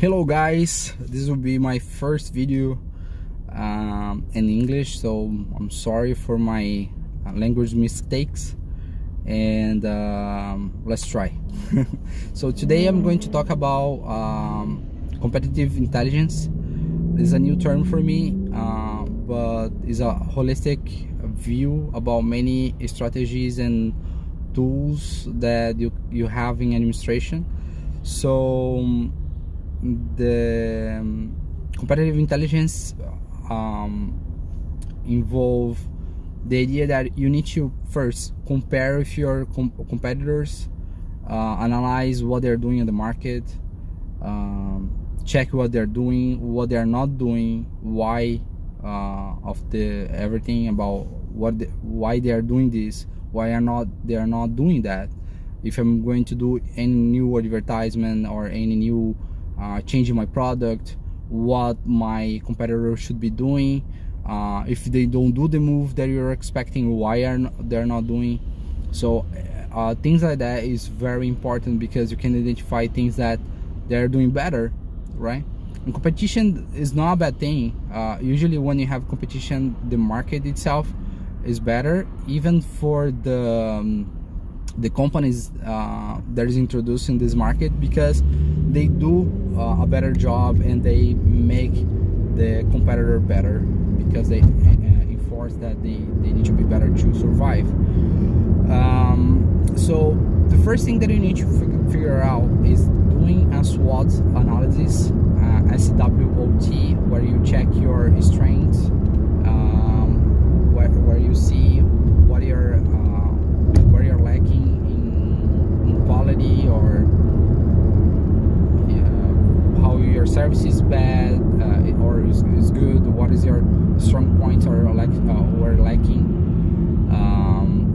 Hello guys, this will be my first video in English, so I'm sorry for my language mistakes, and let's try. So today I'm going to talk about competitive intelligence. This is a new term for me, but it's a holistic view about many strategies and tools that you have in administration. So the competitive intelligence involve the idea that you need to first compare with your competitors, analyze what they're doing in the market, check what they're doing, what they're not doing, why of the everything about why they are doing this, why they are not doing that. If I'm going to do any new advertisement or any new changing my product, what my competitor should be doing, if they don't do the move that you're expecting, why they're not doing. So things like that is very important, because you can identify things that they're doing better, right? And competition is not a bad thing. Usually when you have competition, the market itself is better, even for the companies that is introducing this market, because they do a better job and they make the competitor better, because they enforce that they need to be better to survive. So the first thing that you need to figure out is doing a SWOT analysis, SWOT, where you check your strengths, where you see what you're where you're lacking in quality, or how your service is bad or is good, what is your strong points or lacking,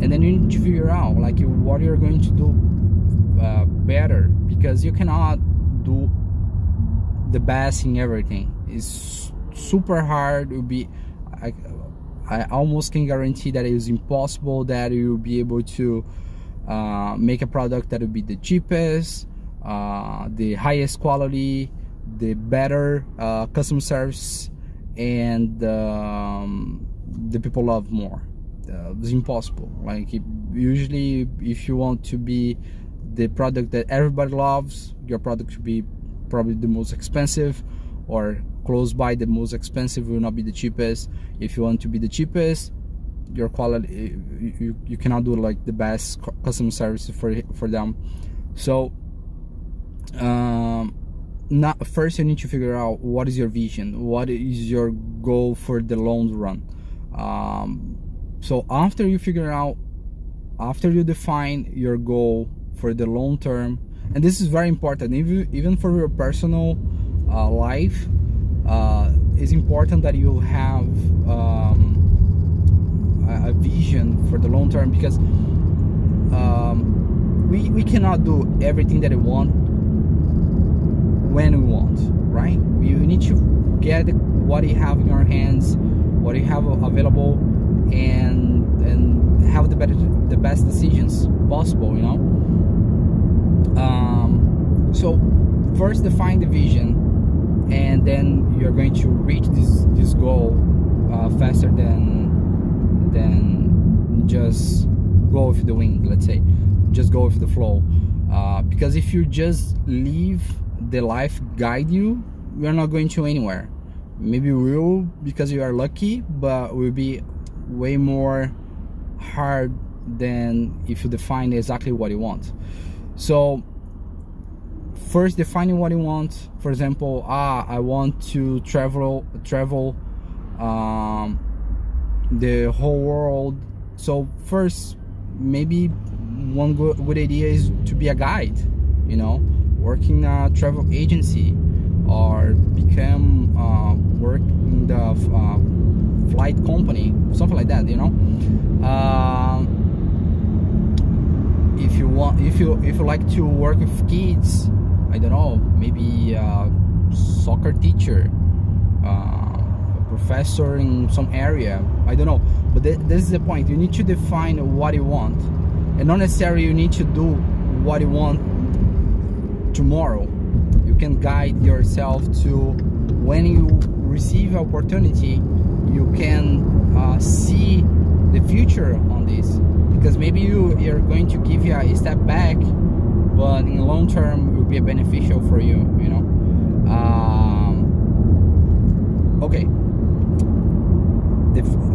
and then you need to figure out what you're going to do better, because you cannot do the best in everything. It's super hard. It will be I almost can guarantee that it is impossible that you'll be able to make a product that will be the cheapest, the highest quality, the better customer service, and the people love more. It's impossible. Usually, if you want to be the product that everybody loves, your product should be probably the most expensive, or close by the most expensive, will not be the cheapest. If you want to be the cheapest, your quality, you cannot do the best customer service for them. So first you need to figure out what is your vision, what is your goal for the long run. So after you define your goal for the long term, and this is very important, even for your personal life, it's important that you have a vision for the long term, because we cannot do everything that we want when we want, right? You need to get what you have in your hands, what you have available, and have the best decisions possible, so first define the vision, and then you're going to reach this goal faster than just go with the wind. Let's say just go with the flow, because if you just leave the life guide you, you're not going to anywhere. Maybe you will, because you are lucky, but it will be way more hard than if you define exactly what you want. So first, defining what you want. For example, I want to travel the whole world. So first, maybe one good idea is to be a guide, working a travel agency, or become work in the flight company, something like that, if you like to work with kids, I don't know, maybe a soccer teacher, a professor in some area, I don't know. But this is the point. You need to define what you want, and not necessarily you need to do what you want tomorrow. You can guide yourself to, when you receive opportunity, you can see the future on this, because maybe you're going to give you a step back, but in the long term it will be beneficial for you, you know. Okay,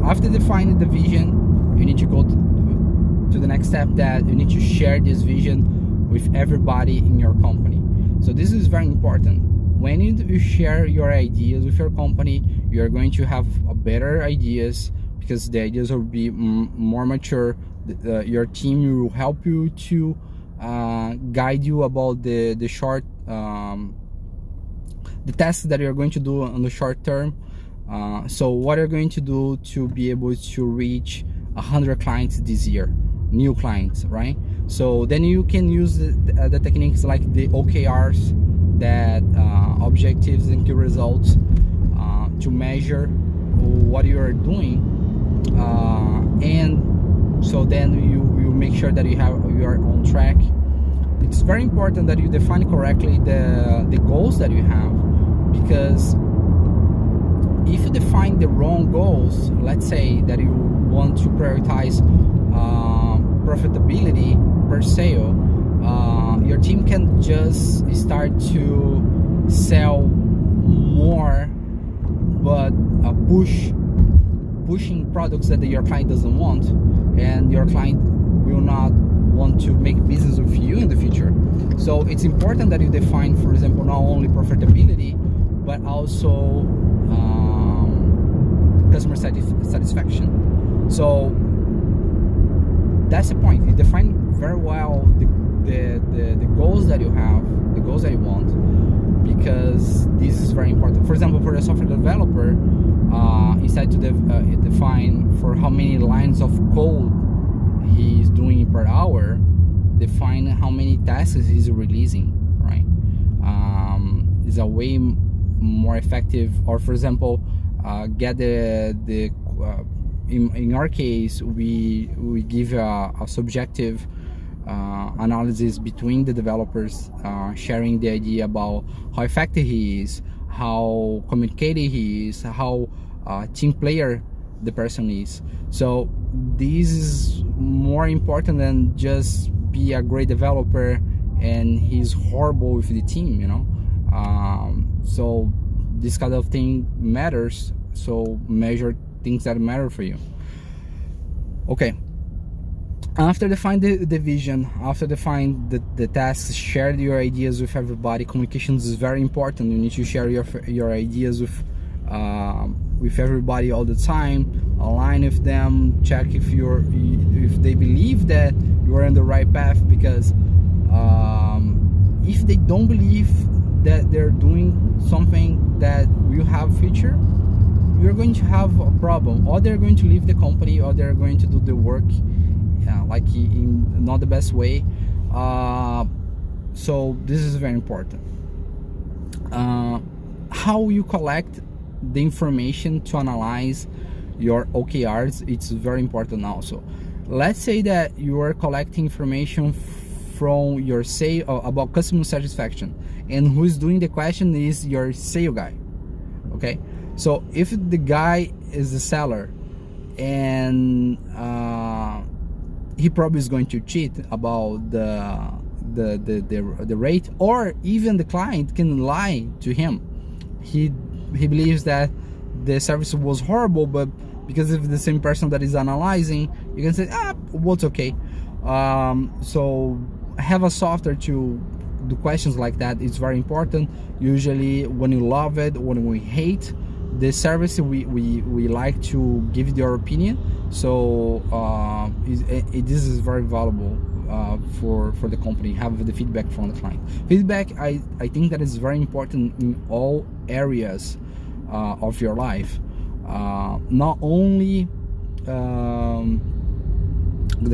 after defining the vision, you need to go to the next step, that you need to share this vision with everybody in your company. So this is very important. When you share your ideas with your company, you're going to have better ideas, because the ideas will be more mature. Your team will help you to guide you about the short the tasks that you're going to do on the short term. So what you're going to do to be able to reach 100 clients this year, new clients, right? So then you can use the techniques like the OKRs, that objectives and key results, to measure what you are doing, and so then you make sure that you are on track. It's very important that you define correctly the goals that you have, because if you define the wrong goals, let's say that you want to prioritize profitability per sale, your team can just start to sell more, but pushing products that your client doesn't want, and your client will not want to make business with you in the future. So it's important that you define, for example, not only profitability, but also customer satisfaction. So that's the point. You define very well the goals that you have, the goals that you want, because this is very important. For example, for a software developer, instead to define for how many lines of code he is doing per hour, define how many tasks he's releasing, right? Is a way more effective. Or for example, get in our case, we give a subjective analysis between the developers, sharing the idea about how effective he is, how communicative he is, how team player the person is. So this is more important than just be a great developer and he's horrible with the team, you know. So this kind of thing matters. So measure things that matter for you. Okay, after define the vision, after define the tasks, share your ideas with everybody. Communications is very important. You need to share your ideas with everybody all the time. Align with them, check if they believe that you are on the right path, because if they don't believe that they're doing something that will have future, you're going to have a problem. Or they're going to leave the company, or they're going to do the work like in not the best way. So this is very important. How you collect the information to analyze your OKRs, it's very important also. Let's say that you are collecting information from your sale about customer satisfaction, and who is doing the question is your sale guy. Okay, so if the guy is the seller, and he probably is going to cheat about the rate, or even the client can lie to him. He believes that the service was horrible, but because of the same person that is analyzing, you can say, what's okay. So have a software to do questions like that. It's very important. Usually when you love it, when we hate the service, we like to give your opinion. So this is very valuable for the company. Have the feedback from the client. Feedback, I think that is very important in all areas of your life, not only the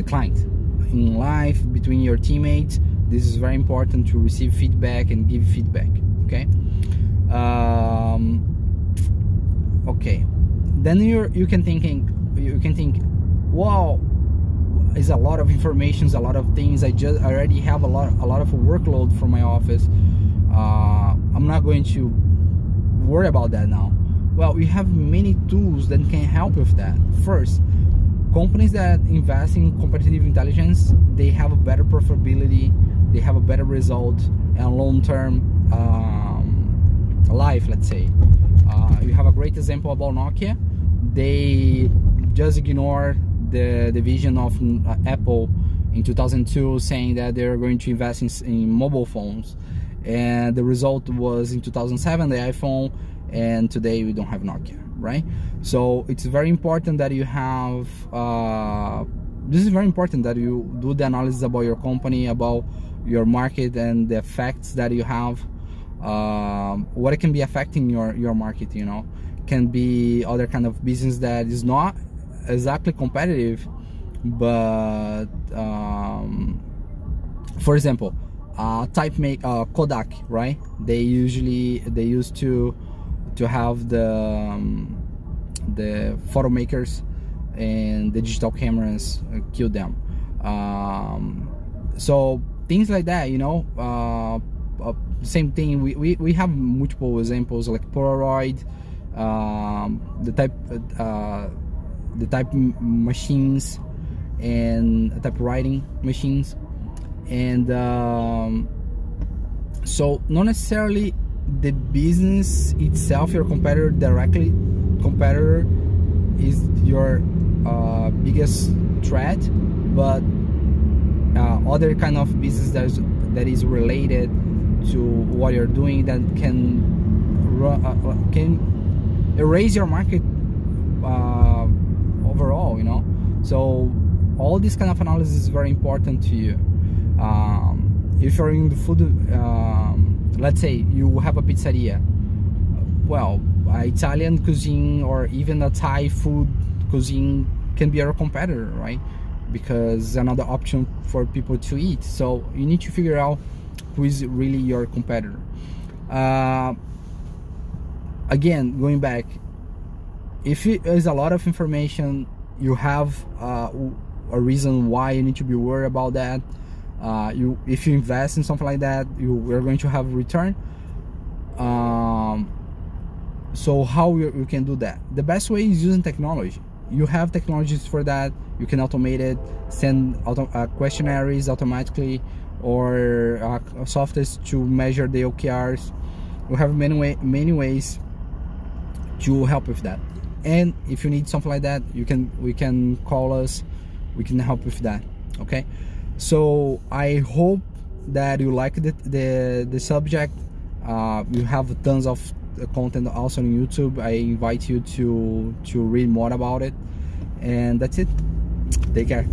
client. In life, between your teammates, this is very important to receive feedback and give feedback. Okay. Okay, then you can think, wow, it's a lot of information, a lot of things. I already have a lot of workload from my office. going to worry about that now? Well, we have many tools that can help with that. First, companies that invest in competitive intelligence, they have a better profitability, they have a better result, and long-term life, let's say. You have a great example about Nokia. They just ignore the vision of Apple in 2002, saying that they're going to invest in mobile phones, and the result was in 2007 the iPhone, and today we don't have Nokia, right? So it's very important that you have this is very important that you do the analysis about your company, about your market, and the effects that you have, what it can be affecting your market. You know, can be other kind of business that is not exactly competitive, but for example, Kodak, right? They used to have the photo makers and the digital cameras kill them. So things like that, you know. Same thing. We have multiple examples like Polaroid, the type machines, and typewriting machines, and so not necessarily the business itself, your competitor is your biggest threat, but other kind of business that is related to what you're doing that can erase your market overall, you know. So all this kind of analysis is very important to you. If you're in the food, let's say you have a pizzeria, well, Italian cuisine or even a Thai food cuisine can be your competitor, right? Because another option for people to eat. So you need to figure out who is really your competitor. Again, going back, if it is a lot of information, you have a reason why you need to be worried about that. If you invest in something like that, we're going to have a return. So how you can do that? The best way is using technology. You have technologies for that. You can automate it, send questionnaires automatically, or softwares to measure the OKRs. We have many ways to help with that. And if you need something like that, we can call us. We can help with that. Okay. So I hope that you like the subject. You have tons of content also on YouTube. I invite you to read more about it, and that's it. Take care.